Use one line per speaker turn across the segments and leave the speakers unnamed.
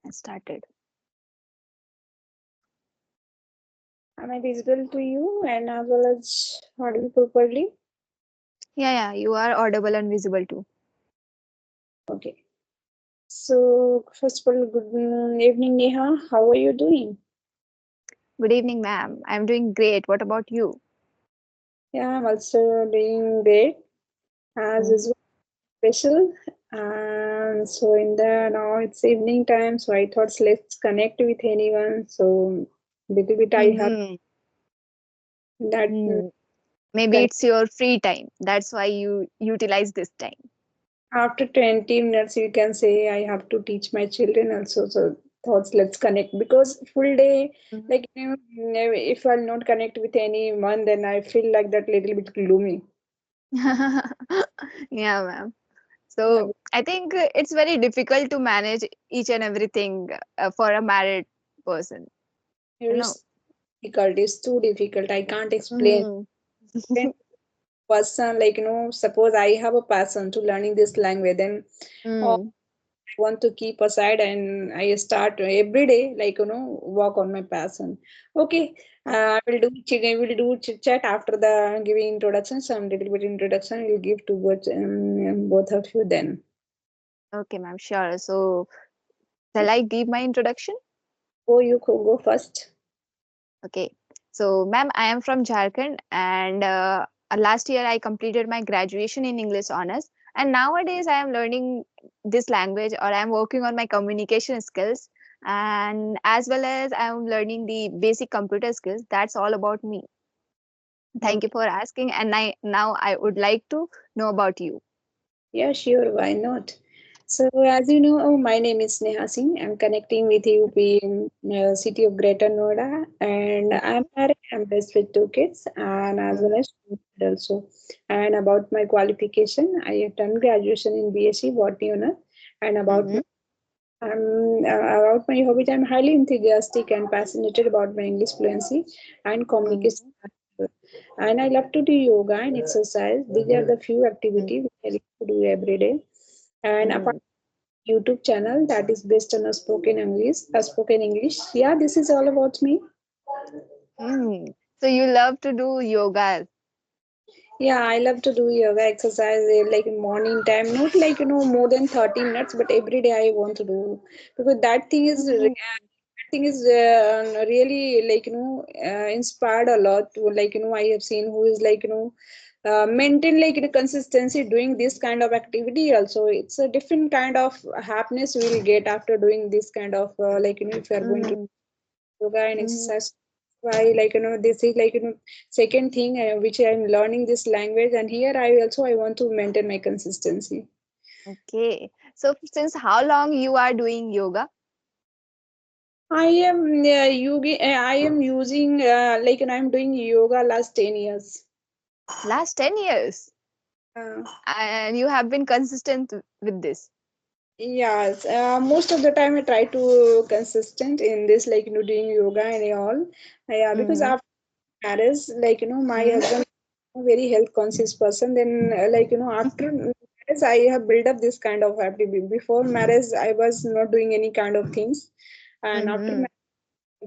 I started.
Am I visible to you and as well as audible properly?
Yeah, you are audible and visible too.
Okay. So, first of all, good evening, Neha. How are you doing?
Good evening, ma'am. I'm doing great. What about you?
Yeah, I'm also doing great. As
Mhm.
is special. And so, in the now it's evening time, so I thought let's connect with anyone. So, little bit I have
Mhm.
that
Mm. Maybe
con-
it's your free time. That's why you utilize this time.
after 20 minutes, you can say I have to teach my children also. So, thoughts let's connect because full day,
Mhm.
like if I'll not connect with anyone, then I feel like that little bit gloomy.
Yeah, ma'am.
Yeah,
So I think it's very difficult to manage each and everything for a married person. You know.
it's difficult. It's too difficult. I can't explain.
Mm.
Person, like suppose I have a passion to learning this language, then
Mm.
I want to keep aside and I start every day, like work on my passion. Okay, we'll do chit chat after the giving introduction. Some little bit introduction we'll give to both of you then.
Okay, ma'am. Sure. So shall I give my introduction?
Oh, you go first.
Okay. So, ma'am, I am from Jharkhand, and last year I completed my graduation in English honors. And nowadays I am learning this language, or I am working on my communication skills, and as well as I am learning the basic computer skills. That's all about me. Thank you
Okay.
for asking. And now I would like to know about you.
Yeah, sure. Why not? So, as you know, my name is Neha Singh. I'm connecting with you in city of Greater Noida, and I'm
Mhm.
married. I'm blessed with two kids, and as well
Mhm.
as student also. And about my qualification, I have done graduation in BSc Botany Honor, and
Mhm.
about my hobbies, I'm highly enthusiastic and passionate about my English fluency and communication.
Mhm.
And I love to do yoga and exercise. These are the few
Mhm.
activities which I like to do every day. And apart
Mhm.
YouTube channel that is based on a spoken English. Yeah, this is all about me.
Mm. So you love to do yoga.
Yeah, I love to do yoga exercise like in morning time, not like more than 30 minutes, but every day I want to do because
Mhm.
that thing is really like inspired a lot. Like I have seen who is like maintain like consistency doing this kind of activity. Also, it's a different kind of happiness we will get after doing this kind of like if you are going to
Mhm.
yoga and
Mhm.
exercise. Why like this is like second thing which I'm learning this language, and here I want to maintain my consistency.
Okay. So since how long you are doing yoga?
I am I am using like I'm doing yoga last 10 years.
Last 10 years.
uh,
And you have been consistent with this.
yes, most of the time I try to consistent in this like doing yoga and all. Yeah, because
Mm-hmm.
after marriage, like my
Mm-hmm.
husband a very health conscious person, then like after marriage I have built up this kind of habit. Before marriage I was not doing any kind of things, and after
Mm-hmm.
marriage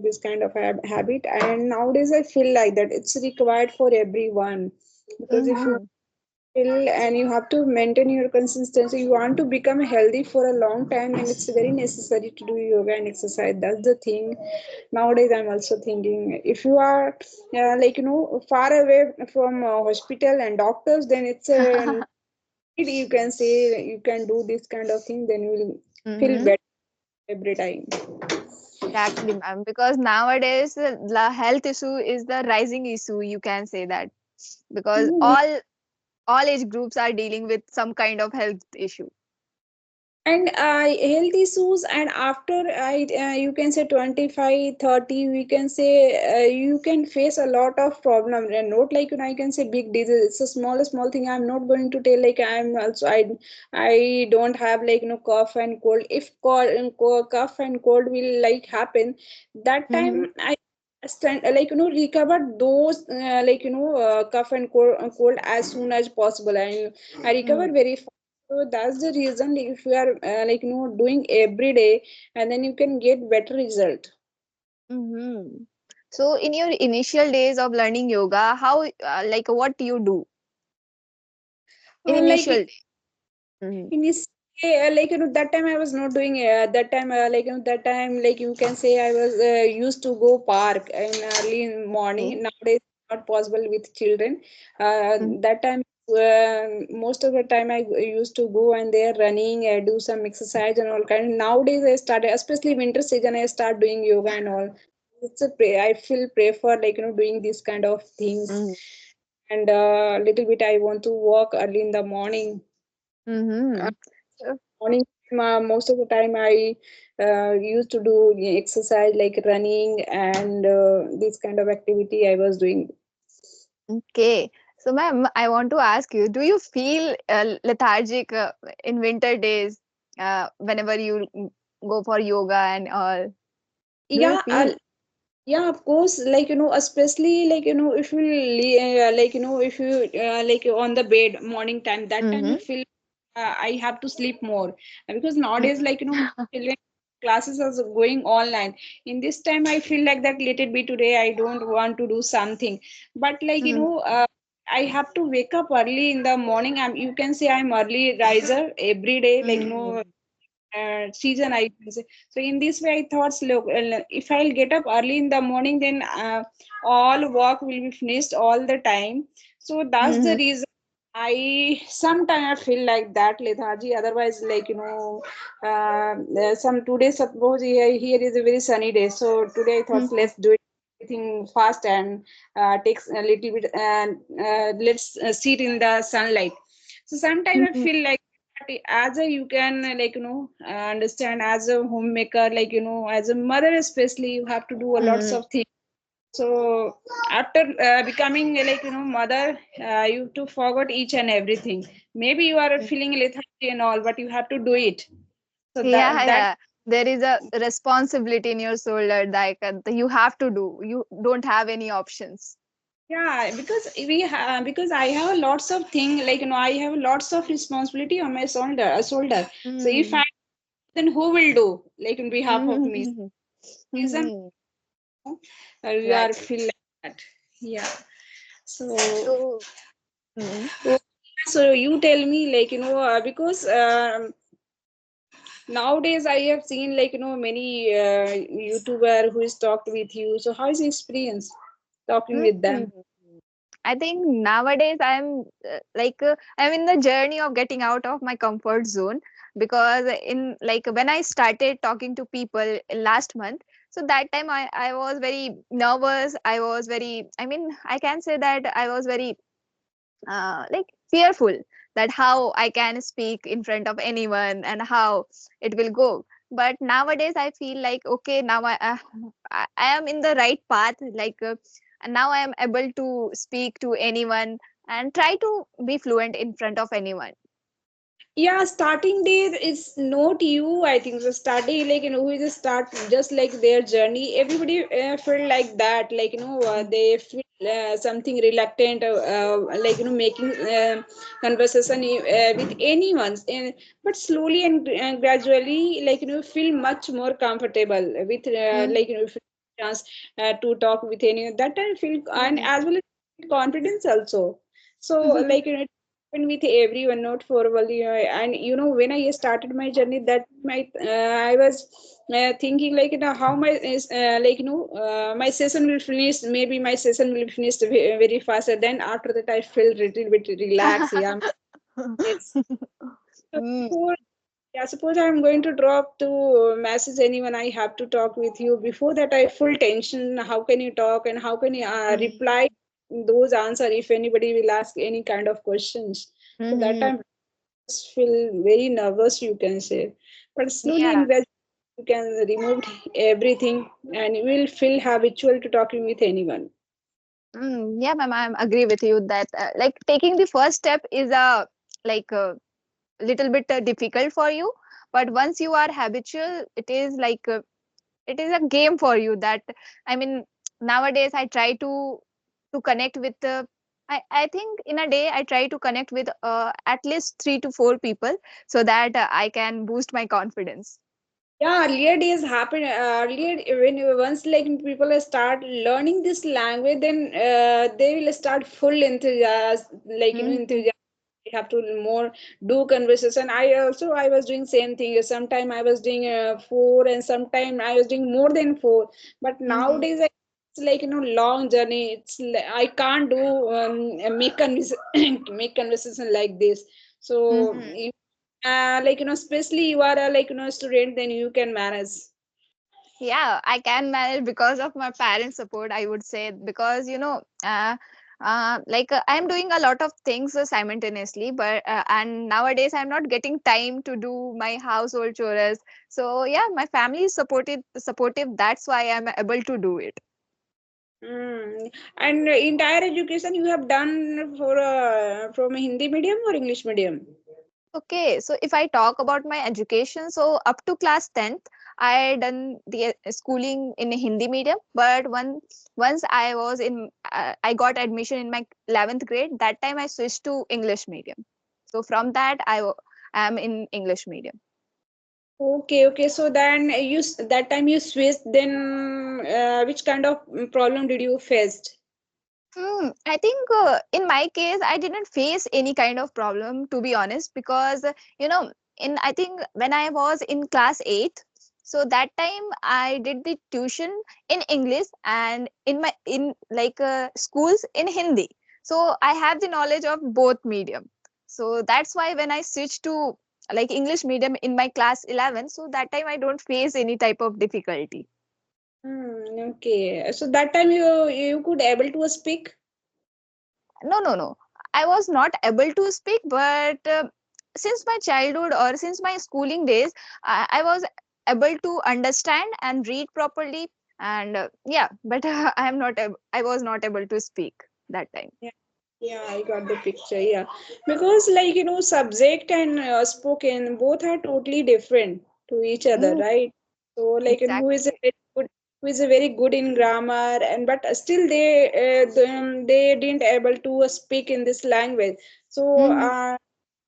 this kind of habit, and nowadays I feel like that it's required for everyone because if you
Mm-hmm.
feel and you have to maintain your consistency, you want to become healthy for a long time, and it's very necessary to do yoga and exercise. That's the thing. Nowadays I'm also thinking if you are like far away from hospital and doctors, then it's a you can say you can do this kind of thing, then you will feel
Mm-hmm.
better every time.
Exactly, ma'am. Because nowadays the health issue is the rising issue. You can say that because
Mhm.
all age groups are dealing with some kind of health issue.
And health issues, and after you can say 25, 30, we can say you can face a lot of problem, and not like I can say big disease. It's a small thing. I'm not going to tell like I'm also I don't have like cough and cold. If cough and cold will like happen, that
Mm-hmm.
time I stand like recover those cough and cold as soon as possible, and I recover
Mm-hmm.
very fast. So that's the reason if you are doing every day, and then you can get better result.
Mm-hmm. So in your initial days of learning yoga, how like what do you do in
Like
initial day? Mm-hmm.
in this that time I was not doing that time that time, like you can say, I was used to go park in early in morning.
Okay.
Nowadays not possible with children.
Mm-hmm.
That time most of the time I used to go and there running, do some exercise and all kind. Nowadays I started, especially winter season, I start doing yoga and all. I feel prefer doing this kind of things. And little bit I want to walk early in the morning.
Mm-hmm.
Morning most of the time I used to do exercise like running and this kind of activity I was doing.
Okay. So, ma'am, I want to ask you, do you feel lethargic in winter days whenever you go for yoga and all? Do you
Yeah,
feel?
yeah, of course, especially if you if you on the bed morning time, that time you
Mm-hmm.
feel I have to sleep more. Because nowadays children classes are going online. In this time I feel like that little bit today I don't want to do something. But
Mm-hmm.
I have to wake up early in the morning. You can say I'm early riser every day,
Mm-hmm.
season I can say. So in this way I thought, look, if I'll get up early in the morning, then all work will be finished all the time. So that's the
Mm-hmm.
reason I sometimes I feel like that lethargy. Otherwise, some today, suppose here is a very sunny day. So today I thought,
Mm-hmm.
let's do it everything fast and takes a little bit and let's sit in the sunlight. So sometimes I
Mm-hmm.
feel like as a you can understand, as a homemaker, as a mother especially, you have to do a lots
Mm-hmm.
of things. So after becoming mother, you have to forget each and everything. Maybe you are feeling lethargy and all, but you have to do it. So
Yeah,
that
yeah. There is a responsibility in your shoulder that you have to do. You don't have any options.
yeah, because I have lots of thing, I have lots of responsibility on my shoulder. So if
Mm-hmm.
I, then who will do on behalf of me?
Mm-hmm.
Reason
Mm-hmm.
you
Right.
are feel like that. Yeah. So
So, mm-hmm.
so you tell me, because nowadays I have seen many YouTuber who is talked with you. So how is the experience talking with them?
Mm-hmm. I think nowadays I'm in the journey of getting out of my comfort zone because in like when I started talking to people last month, so that time I was very nervous. I was very, I mean, I can say that I was very like fearful that how I can speak in front of anyone and how it will go. But nowadays I feel like okay, now I am in the right path. And now I am able to speak to anyone and try to be fluent in front of anyone.
Yeah, starting day is not you. I think so. Starting who just start just like their journey. Everybody feel like that. They feel something reluctant. Making conversation with anyone. But slowly and gradually, feel much more comfortable with feel chance to talk with anyone. That time feel, and
Mm-hmm.
as well as confidence also. So happen with everyone, not for only and when I started my journey, that my I was thinking how my is my session will finish. Maybe my session will finish very fast, and then after that I feel little bit relaxed. Yeah, yes. So
Mm,
before, yeah, suppose I'm going to drop to message anyone, I have to talk with you. Before that, I full tension. How can you talk and how can you
mm,
reply those answer if anybody will ask any kind of questions? So that
mhm.
time I just feel very nervous, you can say. But slowly
Yeah.
and gradually you can remove everything and you will feel habitual to talking with anyone.
Yeah, ma'am, I agree with you that like taking the first step is a like a little bit difficult for you, but once you are habitual, it is it is a game for you. That I mean, nowadays I try to connect with I think in a day I try to connect with at least 3 to 4 people so that I can boost my confidence.
Yeah, earlier days happen. Earlier, when once like people start learning this language, then they will start full enthusiasm, like
Hmm.
enthusiasm. I have to more do conversation. I was doing same thing. Sometime I was doing four, and sometime I was doing more than four. But
Hmm.
nowadays, it's like long journey. I can't do make make conversation like this. So
Hmm.
like especially you are a like student, then you can manage.
Yeah, I can manage because of my parents' support, I would say, because I'm doing a lot of things simultaneously, but and nowadays I'm not getting time to do my household chores. So yeah, my family is supportive. That's why I'm able to do it.
And entire education you have done for from a Hindi medium or English medium?
Okay, so if I talk about my education, so up to class 10th, I done the schooling in a Hindi medium. But once I got admission in my 11th grade. That time I switched to English medium. So from that, am in English medium.
Okay, okay. So then that time you switched. Then which kind of problem did you faced?
I think in my case, I didn't face any kind of problem, to be honest, because in I think when I was in class 8th, so that time I did the tuition in English and in like schools in Hindi. So I have the knowledge of both medium. So that's why when I switched to like English medium in my class 11, so that time I don't face any type of difficulty.
Okay. So that time you could able to speak.
No. I was not able to speak, but since my childhood or since my schooling days, I was able to understand and read properly. And yeah, but I was not able to speak that time.
Yeah, yeah, I got the picture. Yeah, because like subject and spoken both are totally different to each other,
Mm,
right? So like, and
exactly.
who is a very good in grammar, and but still they didn't able to speak in this language. So
Mhm,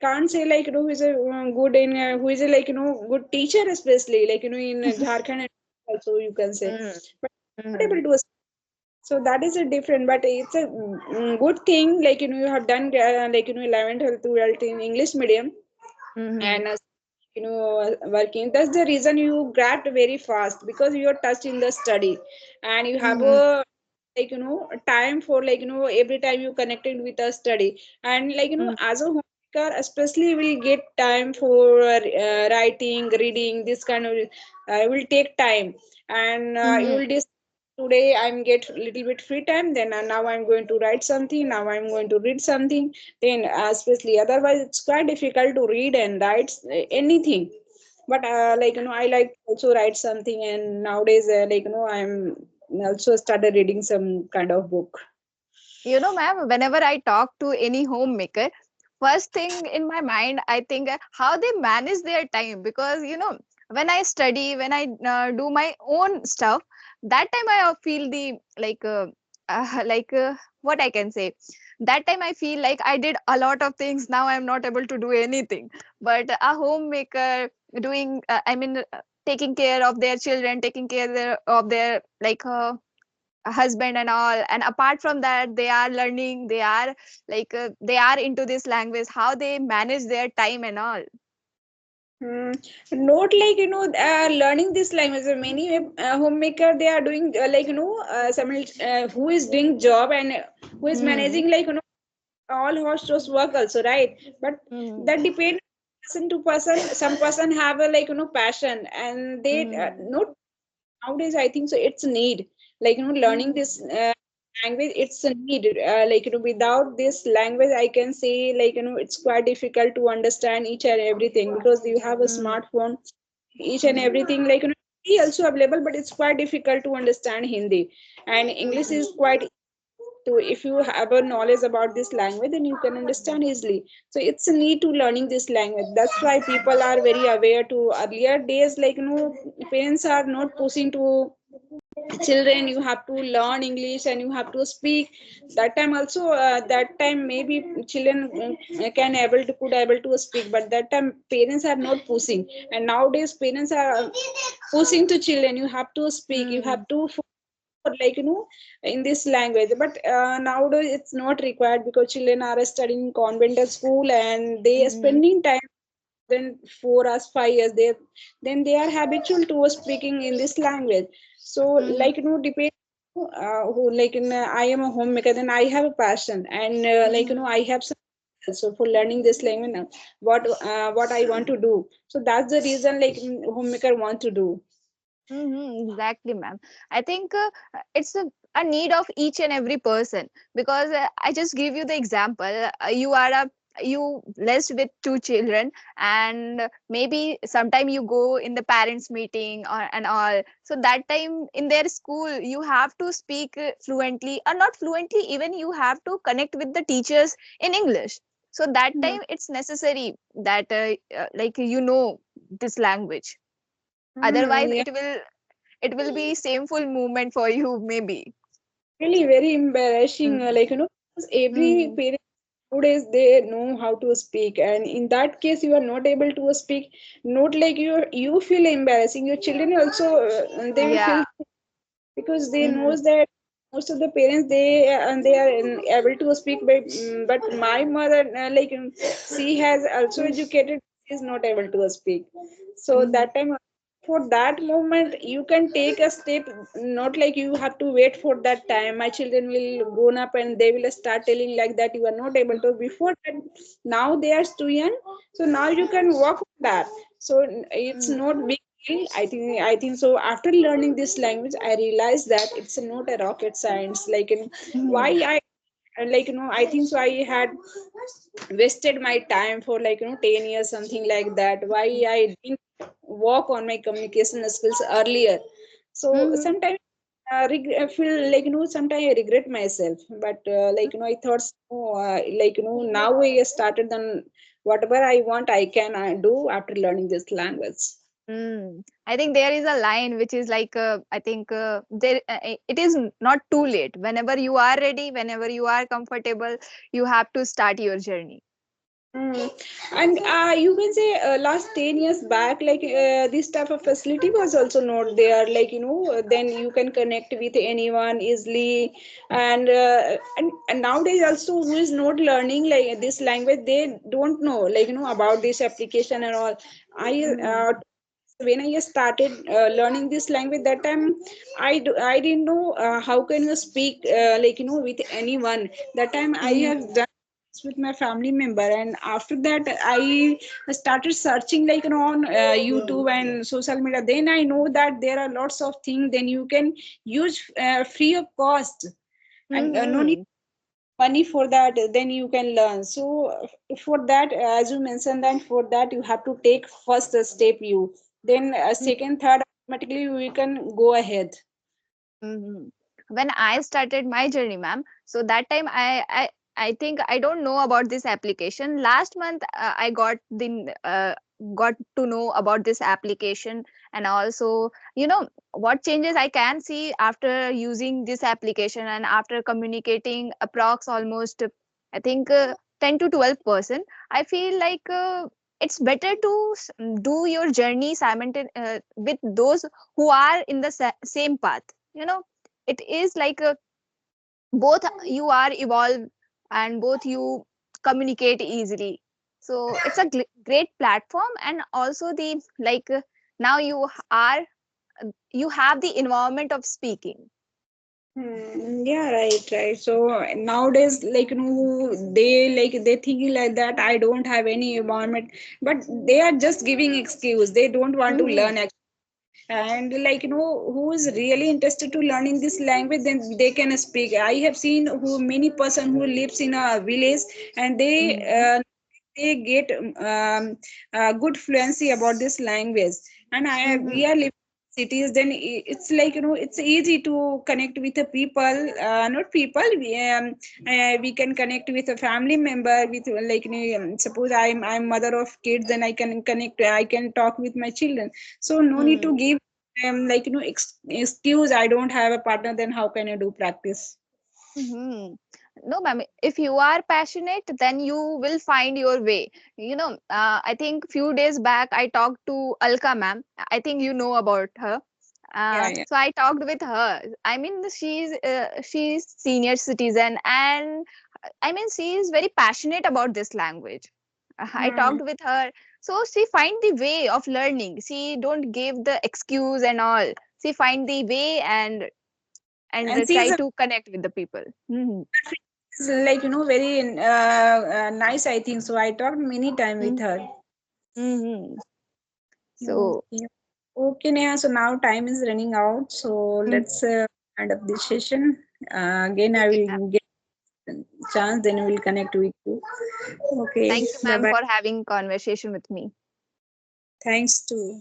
can't say like who is a good in who is a like good teacher, especially like in Jharkhand also you can say,
mhm,
but not
mhm,
able to, so that is a different, but it's a good thing. Like you have done like 11th or 12th in English medium,
mhm,
and working. That's the reason you grabbed very fast because you are touched in the study, and you have
mhm,
a like time for like every time you connected with a study, and like
mhm,
as a homemaker especially will get time for writing, reading, this kind of will take time, and you
mhm,
will today I'm get a little bit free time, then now I'm going to write something, now I'm going to read something, then especially otherwise it's quite difficult to read and write anything. But like I like also write something, and nowadays like I'm also started reading some kind of book.
Ma'am, whenever I talk to any homemaker, first thing in my mind, I think how they manage their time. Because, when I study, when I do my own stuff, that time I feel the like what I can say. That time I feel like I did a lot of things. Now I'm not able to do anything. But a homemaker doing, taking care of their children, taking care of their husband and all, and apart from that they are learning, they are into this language, how they manage their time and all.
Hmm. Not like learning this language. Many homemaker they are doing like who is doing job and who is
Hmm.
managing like all hostels work also, right? But
Hmm.
that depends person to person. Some person have a like passion, and they
Hmm.
not nowadays I think so it's a need, like learning
Hmm.
this language, it's a need, like without this language I can say like it's quite difficult to understand each and everything, because you have a
Hmm.
smartphone, each and
Hmm.
everything like Hindi also available, but it's quite difficult to understand Hindi, and English
Hmm.
is quite to, if you have a knowledge about this language, then you can understand easily. So it's a need to learning this language. That's why people are very aware to earlier days, like parents are not pushing to children, you have to learn English and you have to speak. That time also, that time maybe children can able to could able to speak, but that time parents are not pushing. And nowadays parents are pushing to children, you have to speak, you have
Mm.
to like in this language. But nowadays it's not required, because children are studying in convent school and they are
Mm.
spending time then 4 hours 5 years, they then they are habitual to speaking in this language. So
Mm.
like depend who like I am a homemaker, then I have a passion, and like
Mm.
I have some also for learning this language, what I want to do. So that's the reason like homemaker want to do.
Exactly, ma'am. I think it's a need of each and every person, because I just give you the example. You blessed with two children, and maybe sometime you go in the parents meeting or and all. So that time in their school, you have to speak fluently, or not fluently. Even you have to connect with the teachers in English. So that
Hmm.
time it's necessary that like this language. Otherwise,
Yeah,
it will be shameful moment for you maybe.
really very embarrassing.
Mm.
Like because every
Mm.
parent nowadays they know how to speak, and in that case you are not able to speak. Not like you feel embarrassing. Your children also they will feel,
Yeah.
because they
Mm-hmm.
knows that most of the parents they are able to speak. But my mother she has also educated, she is not able to speak. So
Mm-hmm.
that time, for that moment you can take a step, not like you have to wait for that time my children will grown up and they will start telling like that you are not able to. Before that, now they are too young, so now you can work on that. So it's not big deal. I think so. After learning this language, I realized that it's not a rocket science. Why
Mm-hmm.
I I think so. I had wasted my time for 10 years, something like that. Why I didn't work on my communication skills earlier. So
Mm-hmm.
sometimes I feel sometimes I regret myself. But I thought so, now I started then whatever I want I can do after learning this language.
I think there is a line which is like I think it is not too late. Whenever you are ready, whenever you are comfortable, you have to start your journey.
Mm. And you can say last 10 years back, this type of facility was also not there. Then you can connect with anyone easily. And nowadays also, who is not learning like this language, they don't know, about this application and all. I
Mm-hmm.
when I started learning this language, that time I didn't know how can you speak with anyone. That time I
Mm-hmm.
have done with my family member, and after that I started searching on YouTube and social media. Then I know that there are lots of things then you can use free of cost, and no need
Mm-hmm.
money for that, then you can learn. So for that, as you mentioned, that for that you have to take first step, you then second third automatically we can go ahead.
Mm-hmm. When I started my journey, ma'am, so that time I think I don't know about this application. Last month I got to know about this application, and also what changes I can see after using this application and after communicating approx almost I think 10 to 12%. I feel like it's better to do your journey with those who are in the same path. It is like both you are evolved and both you communicate easily. So it's a great platform, and also the like now are you have the environment of speaking.
Yeah, right. So nowadays, they thinking like that. I don't have any environment, but they are just giving excuse. They don't want to
Mm-hmm.
learn. And who is really interested to learning this language, then they can speak. I have seen who many person who lives in a village, and
Mm-hmm.
they get good fluency about this language. And
Mm-hmm.
we are living in cities, then it's it's easy to connect with the people, not people, we can connect with a family member with suppose I'm mother of kids, then I can connect, I can talk with my children. So no need to
Mm-hmm.
give I'm like, excuse, I don't have a partner, then how can I do practice?
Hmm. No, ma'am. If you are passionate, then you will find your way. I think few days back I talked to Alka ma'am. I think you know about her.
Yeah, yeah.
So I talked with her. I mean, she's senior citizen, and I mean, she is very passionate about this language. I
Hmm.
talked with her, so she find the way of learning. She don't give the excuse and all. She find the way and
And she's
try
a
to connect with the people. Hmm.
like, very nice, I think. So I talked many time with her.
Mm-hmm. So,
Okay. Okay, Neha. So now time is running out. So
mm,
let's end up this session. Again, I
okay, ma'am.
will get chance, then we'll connect with you. Okay.
Thank you,
Bye
ma'am,
bye.
for having conversation with me.
Thanks to